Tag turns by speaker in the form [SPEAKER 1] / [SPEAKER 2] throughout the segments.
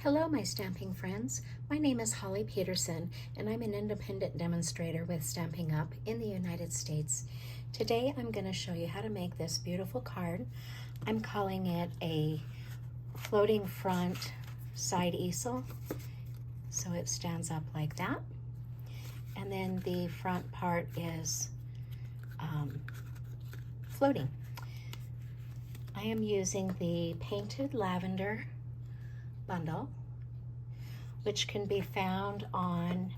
[SPEAKER 1] Hello, my stamping friends. My name is Holly Peterson, and I'm an independent demonstrator with Stampin' Up! In the United States. Today, I'm going to show you how to make this beautiful card. I'm calling it a floating front side easel. So it stands up like that. And then the front part is floating. I am using the Painted Lavender bundle, which can be found on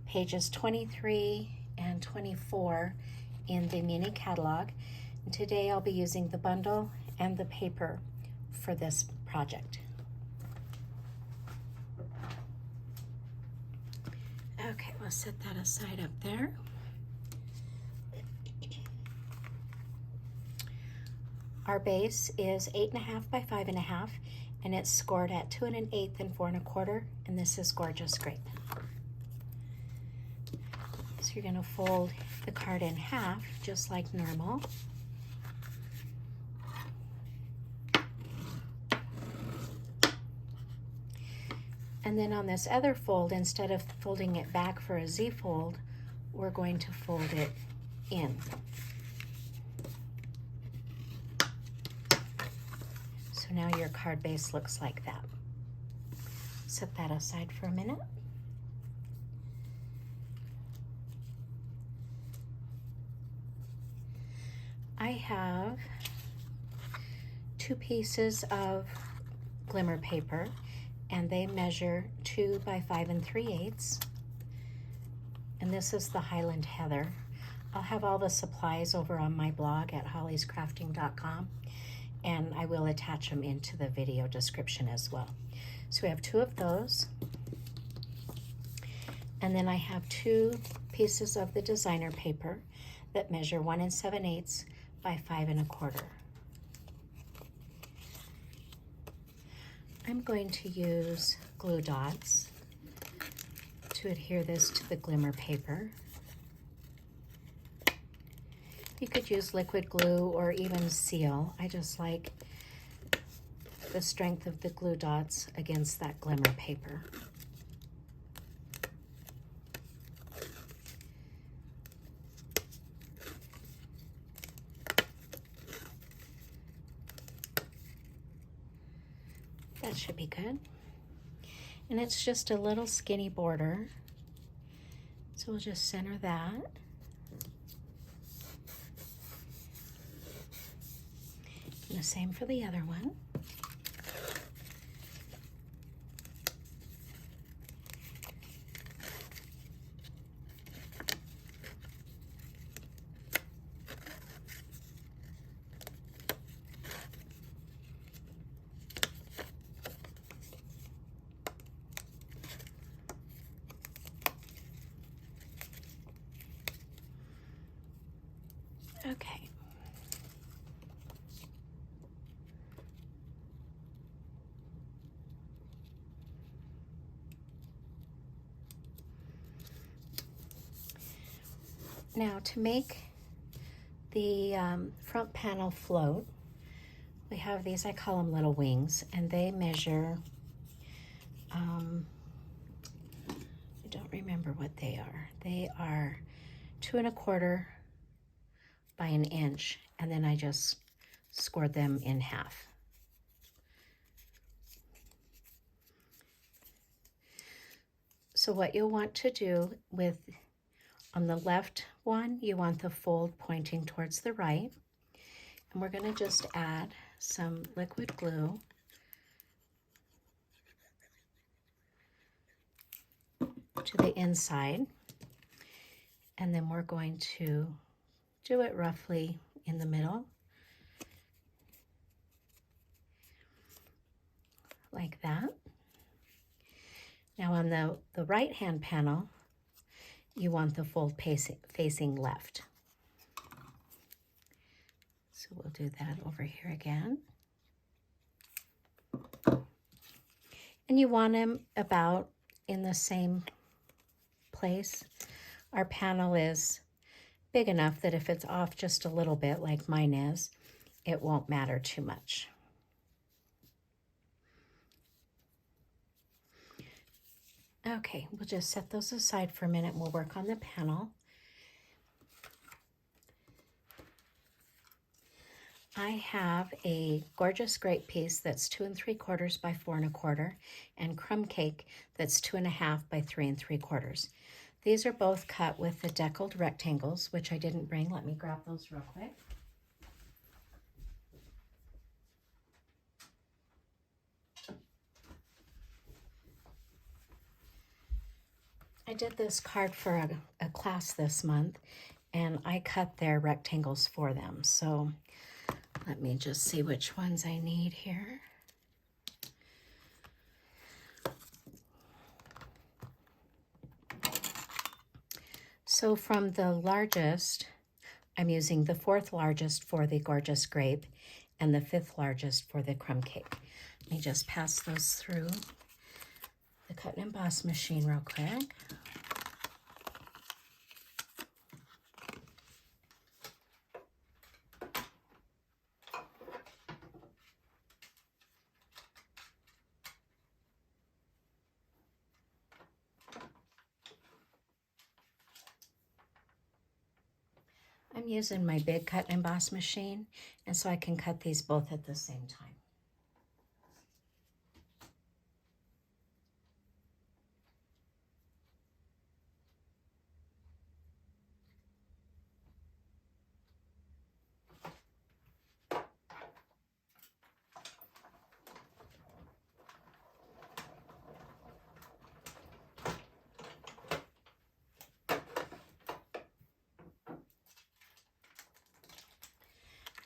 [SPEAKER 1] pages 23 and 24 in the mini catalog. And today I'll be using the bundle and the paper for this project. Okay, we'll set that aside up there. Our base is 8.5 by 5.5, and it's scored at 2 1/8 and 4 1/4, and this is gorgeous grape. So you're going to fold the card in half, just like normal. And then on this other fold, instead of folding it back for a Z fold, we're going to fold it in. So now your card base looks like that. Set that aside for a minute. I have 2 pieces of Glimmer paper, and they measure 2 by 5 3/8. And this is the Highland Heather. I'll have all the supplies over on my blog at hollyscrafting.com, and I will attach them into the video description as well. So we have 2 of those. And then I have 2 pieces of the designer paper that measure 1 7/8 by 5 1/4. I'm going to use glue dots to adhere this to the Glimmer paper. You could use liquid glue or even seal. I just like the strength of the glue dots against that Glimmer paper. That should be good. And it's just a little skinny border. So we'll just center that. And the same for the other one. Okay. Now to make the front panel float, we have these, I call them little wings, and they measure, I don't remember what they are. They are 2 1/4 by 1 inch, and then I just scored them in half. So what you'll want to do with, on the left one, you want the fold pointing towards the right, and we're going to just add some liquid glue to the inside, and then we're going to do it roughly in the middle, like that. Now on the right-hand panel, you want the fold facing left. So we'll do that over here again. And you want them about in the same place. Our panel is big enough that if it's off just a little bit, like mine is, it won't matter too much. Okay, we'll just set those aside for a minute and we'll work on the panel. I have a gorgeous grape piece that's 2 3/4 by 4 1/4 and Crumb Cake that's 2 1/2 by 3 3/4. These are both cut with the deckled rectangles, which I didn't bring. Let me grab those real quick. I did this card for a class this month, and I cut their rectangles for them. So let me just see which ones I need here. So from the largest, I'm using the 4th largest for the Gorgeous Grape and the 5th largest for the Crumb Cake. Let me just pass those through the cut and emboss machine real quick. I'm using my big cut and emboss machine, and so I can cut these both at the same time.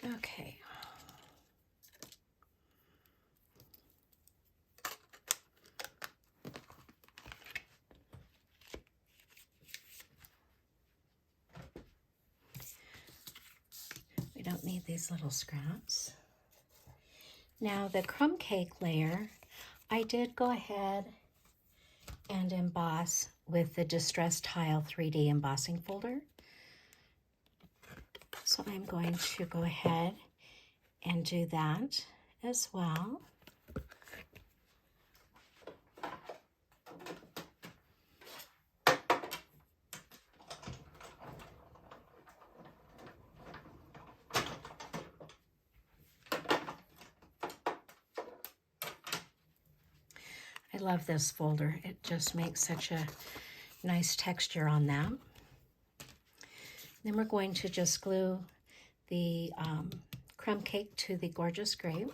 [SPEAKER 1] Okay. We don't need these little scraps. Now the Crumb Cake layer, I did go ahead and emboss with the Distress Tile 3D embossing folder. So I'm going to go ahead and do that as well. I love this folder. It just makes such a nice texture on them. Then we're going to just glue the Crumb Cake to the Gorgeous Grape.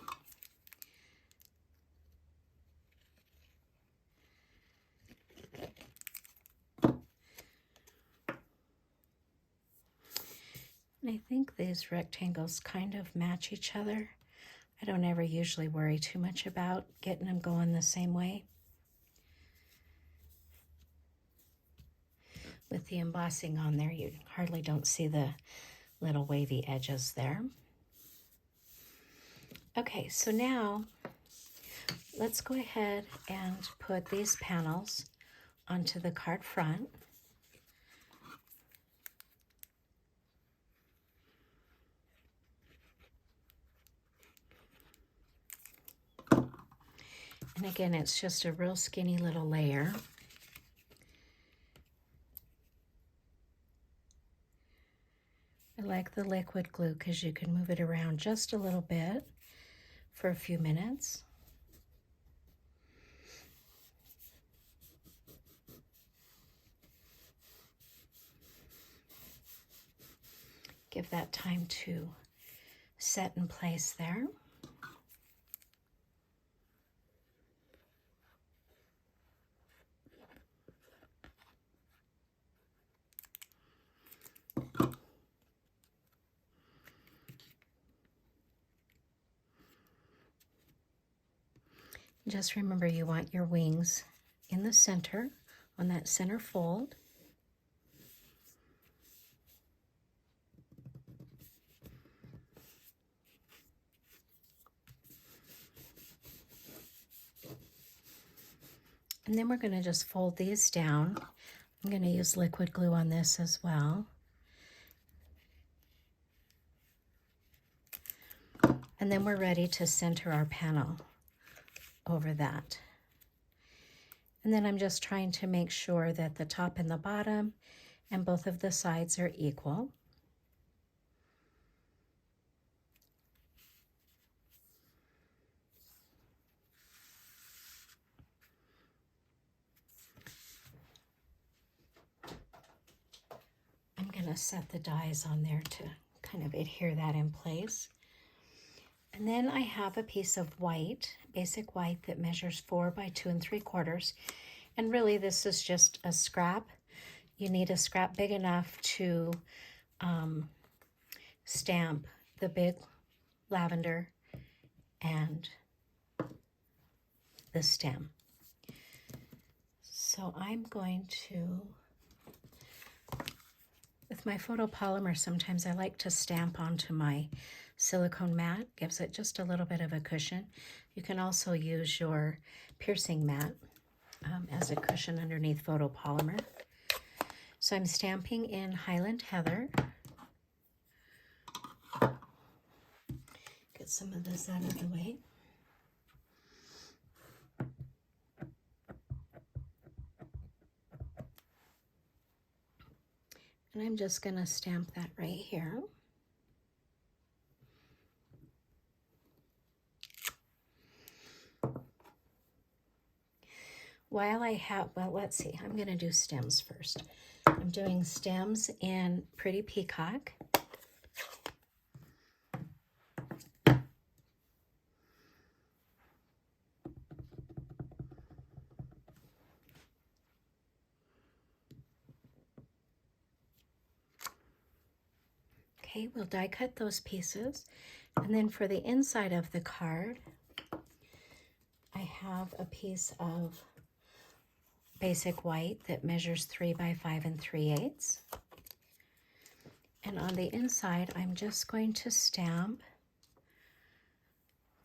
[SPEAKER 1] And I think these rectangles kind of match each other. I don't ever usually worry too much about getting them going the same way. With the embossing on there, you hardly don't see the little wavy edges there. Okay, so now let's go ahead and put these panels onto the card front. And again, it's just a real skinny little layer. I like the liquid glue because you can move it around just a little bit for a few minutes. Give that time to set in place there. Just remember you want your wings in the center on that center fold. And then we're going to just fold these down. I'm going to use liquid glue on this as well. And then we're ready to center our panel over that. And then I'm just trying to make sure that the top and the bottom and both of the sides are equal. I'm going to set the dies on there to kind of adhere that in place. And then I have a piece of white, basic white, that measures 4 by 2 3/4. And really this is just a scrap. You need a scrap big enough to stamp the big lavender and the stem. So I'm going to, with my photopolymer, sometimes I like to stamp onto my silicone mat. Gives it just a little bit of a cushion. You can also use your piercing mat as a cushion underneath photopolymer. So I'm stamping in Highland Heather. Get some of this out of the way. And I'm just going to stamp that right here. While I have, well, let's see, I'm going to do stems first. I'm doing stems in Pretty Peacock. Okay, we'll die cut those pieces. And then for the inside of the card, I have a piece of basic white that measures 3 by 5 3/8. And on the inside, I'm just going to stamp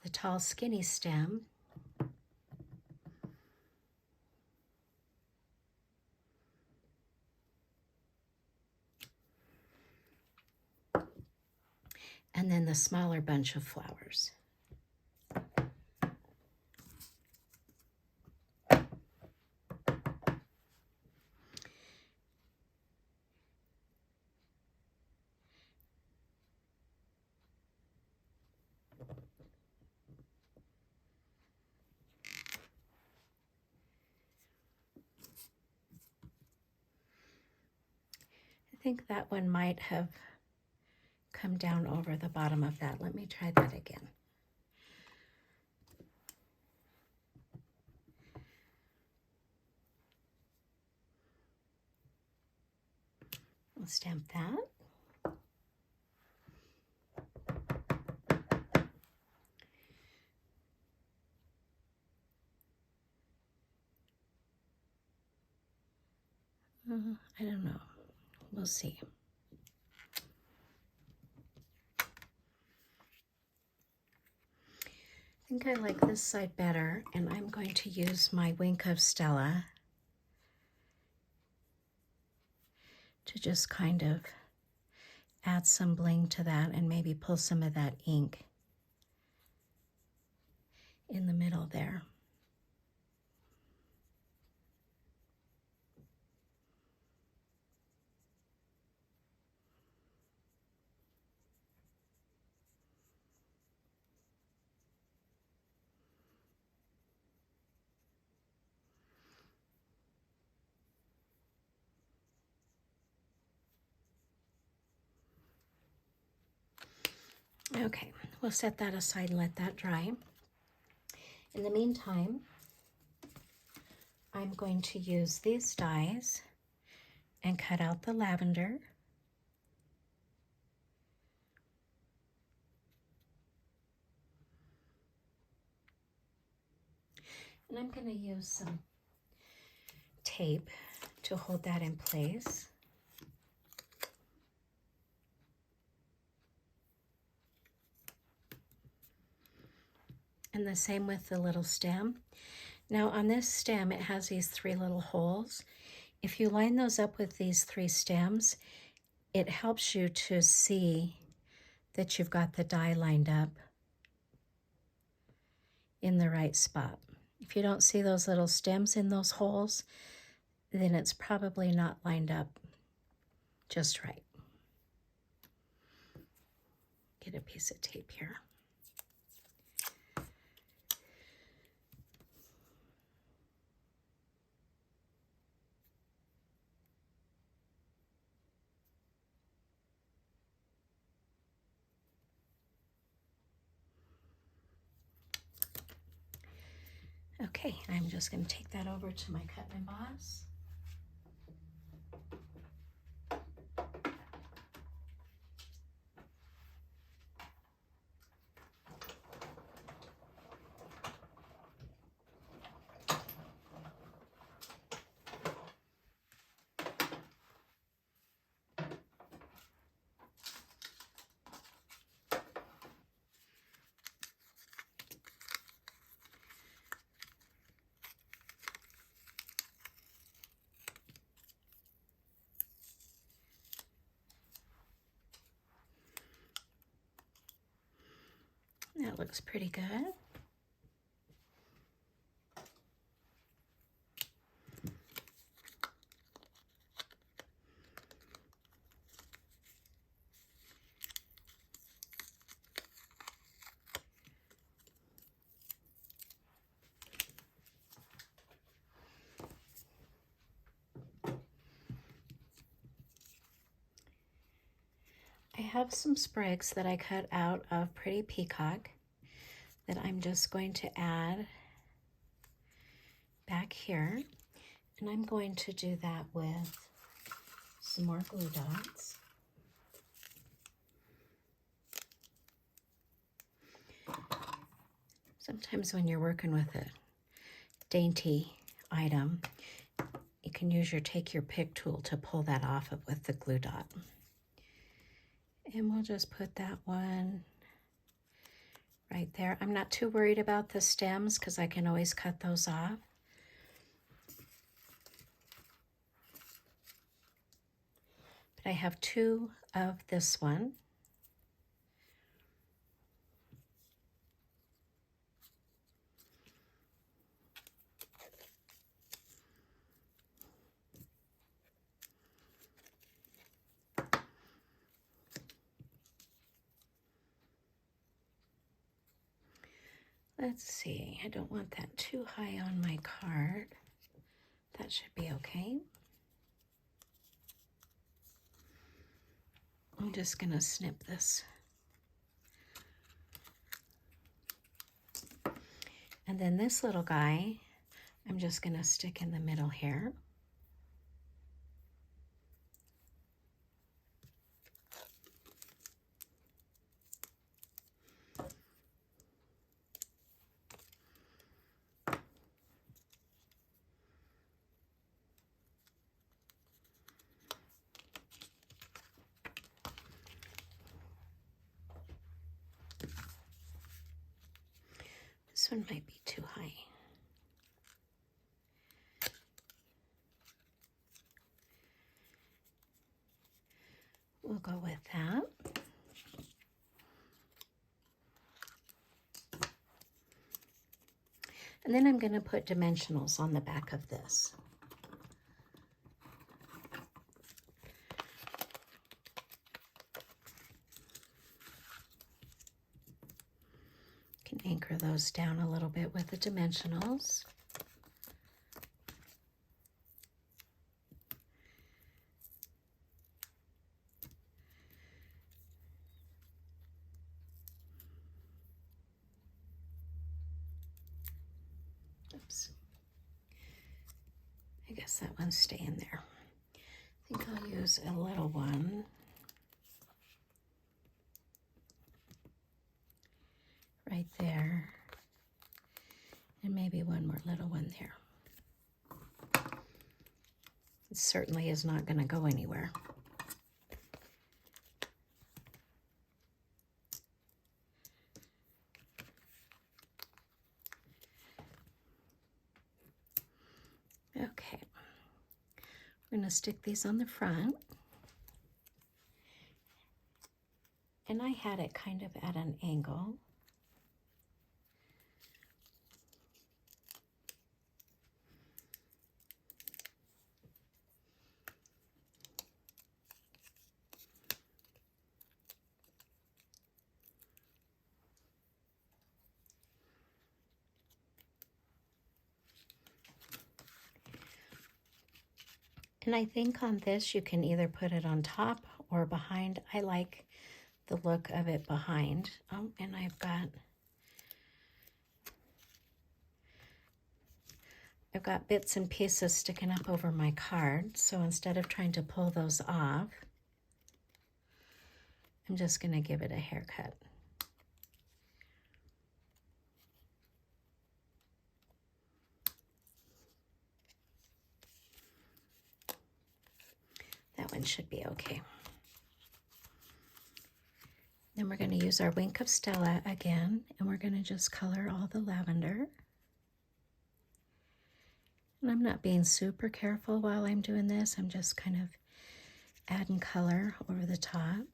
[SPEAKER 1] the tall skinny stem. And then the smaller bunch of flowers. I think that one might have come down over the bottom of that. Let me try that again. We'll stamp that. I don't know. We'll see. I think I like this side better, and I'm going to use my Wink of Stella to just kind of add some bling to that and maybe pull some of that ink in the middle there. Okay, we'll set that aside and let that dry. In the meantime, I'm going to use these dies and cut out the lavender. And I'm going to use some tape to hold that in place. And the same with the little stem. Now on this stem, it has these 3 little holes. If you line those up with these 3 stems, it helps you to see that you've got the die lined up in the right spot. If you don't see those little stems in those holes, then it's probably not lined up just right. Get a piece of tape here. Okay, I'm just going to take that over to my cut and emboss. That looks pretty good. I have some sprigs that I cut out of Pretty Peacock that I'm just going to add back here. And I'm going to do that with some more glue dots. Sometimes when you're working with a dainty item, you can take your pick tool to pull that off with the glue dot. And we'll just put that one right there. I'm not too worried about the stems because I can always cut those off. But I have 2 of this one. Let's see, I don't want that too high on my card. That should be okay. I'm just gonna snip this. And then this little guy, I'm just gonna stick in the middle here. This one might be too high. We'll go with that. And then I'm going to put dimensionals on the back of this. Can anchor those down a little bit with the dimensionals. Oops. I guess that one's staying there. I think I'll use a little one. Right there. And maybe one more little one there. It certainly is not going to go anywhere. Okay. We're going to stick these on the front. And I had it kind of at an angle. And I think on this you can either put it on top or behind. I like the look of it behind. Oh, and I've got bits and pieces sticking up over my card. So instead of trying to pull those off, I'm just going to give it a haircut. That one should be okay. Then we're going to use our Wink of Stella again, and we're going to just color all the lavender. And I'm not being super careful while I'm doing this. I'm just kind of adding color over the top.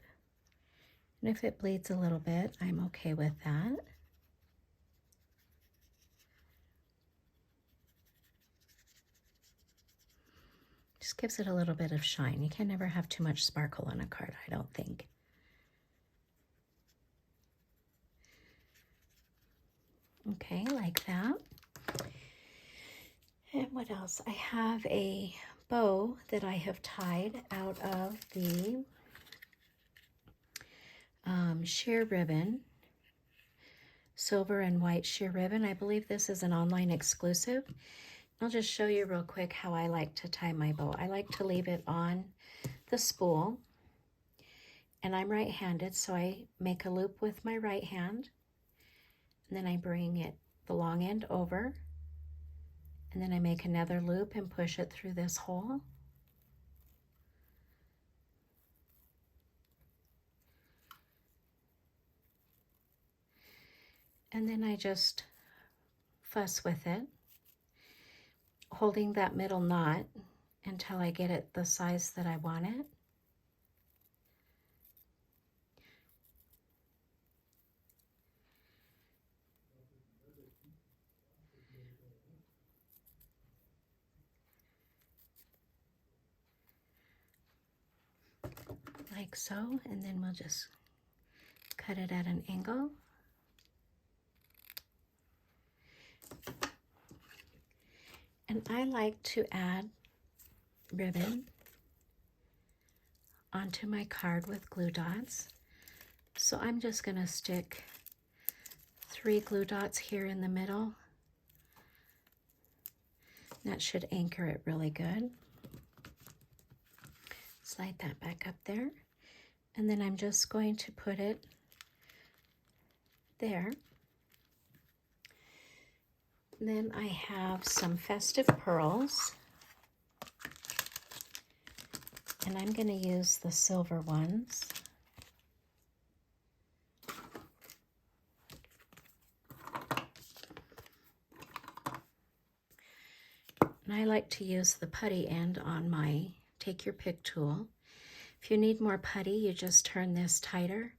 [SPEAKER 1] And if it bleeds a little bit, I'm okay with that. Just gives it a little bit of shine. You can never have too much sparkle on a card, I don't think. Okay, like that. And what else? I have a bow that I have tied out of the sheer ribbon, silver and white sheer ribbon. I believe this is an online exclusive. I'll just show you real quick how I like to tie my bow. I like to leave it on the spool, and I'm right-handed, so I make a loop with my right hand, and then I bring the long end over, and then I make another loop and push it through this hole. And then I just fuss with it, holding that middle knot until I get it the size that I want it. Like so, and then we'll just cut it at an angle. And I like to add ribbon onto my card with glue dots. So I'm just going to stick 3 glue dots here in the middle. That should anchor it really good. Slide that back up there. And then I'm just going to put it there. Then I have some festive pearls, and I'm going to use the silver ones. And I like to use the putty end on my Take Your Pick tool. If you need more putty, you just turn this tighter,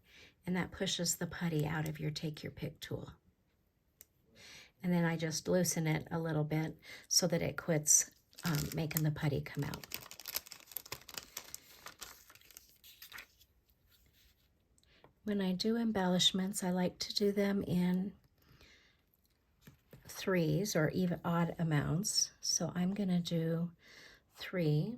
[SPEAKER 1] and that pushes the putty out of your Take Your Pick tool. And then I just loosen it a little bit so that it quits making the putty come out. When I do embellishments, I like to do them in 3s or even odd amounts. So I'm going to do 3.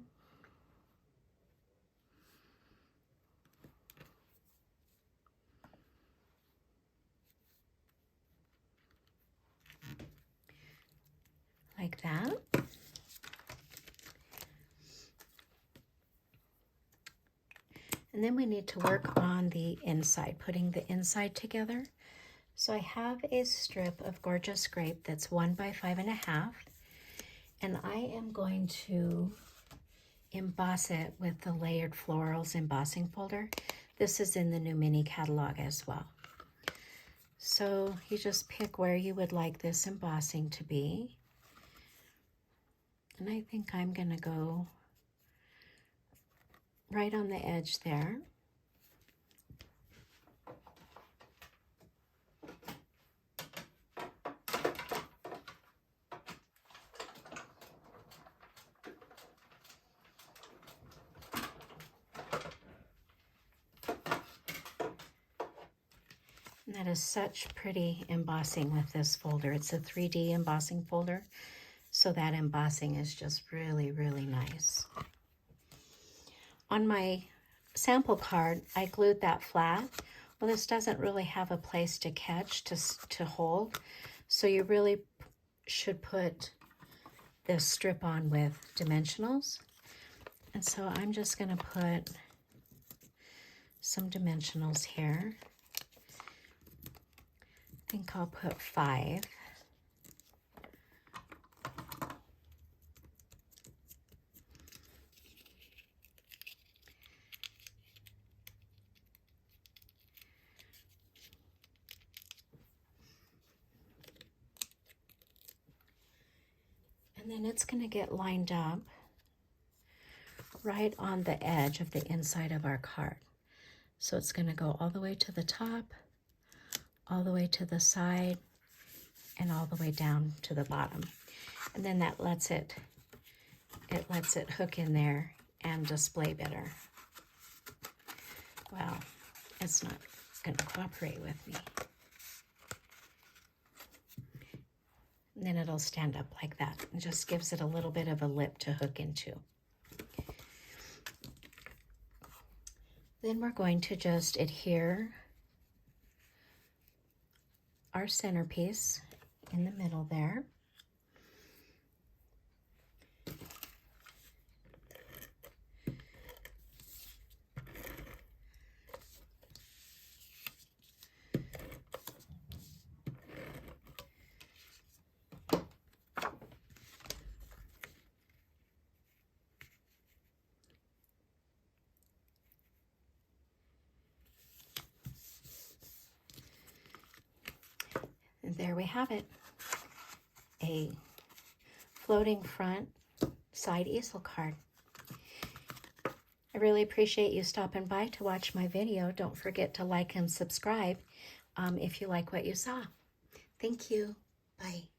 [SPEAKER 1] Like that. And then we need to work on the inside, putting the inside together. So I have a strip of gorgeous grape that's 1 by 5.5, and I am going to emboss it with the Layered Florals embossing folder. This is in the new mini catalog as well. So you just pick where you would like this embossing to be. And I think I'm going to go right on the edge there. And that is such pretty embossing with this folder. It's a 3D embossing folder. So that embossing is just really, really nice. on my sample card, I glued that flat. Well, this doesn't really have a place to catch, to hold. So you really should put this strip on with dimensionals. And so I'm just going to put some dimensionals here. I think I'll put 5. And then it's going to get lined up right on the edge of the inside of our card. So it's going to go all the way to the top, all the way to the side, and all the way down to the bottom. And then that lets it hook in there and display better. Well, it's not going to cooperate with me. And then it'll stand up like that. It just gives it a little bit of a lip to hook into. Then we're going to just adhere our centerpiece in the middle there. And there we have it, a floating front side easel card. I really appreciate you stopping by to watch my video. Don't forget to like and subscribe if you like what you saw. Thank you. Bye.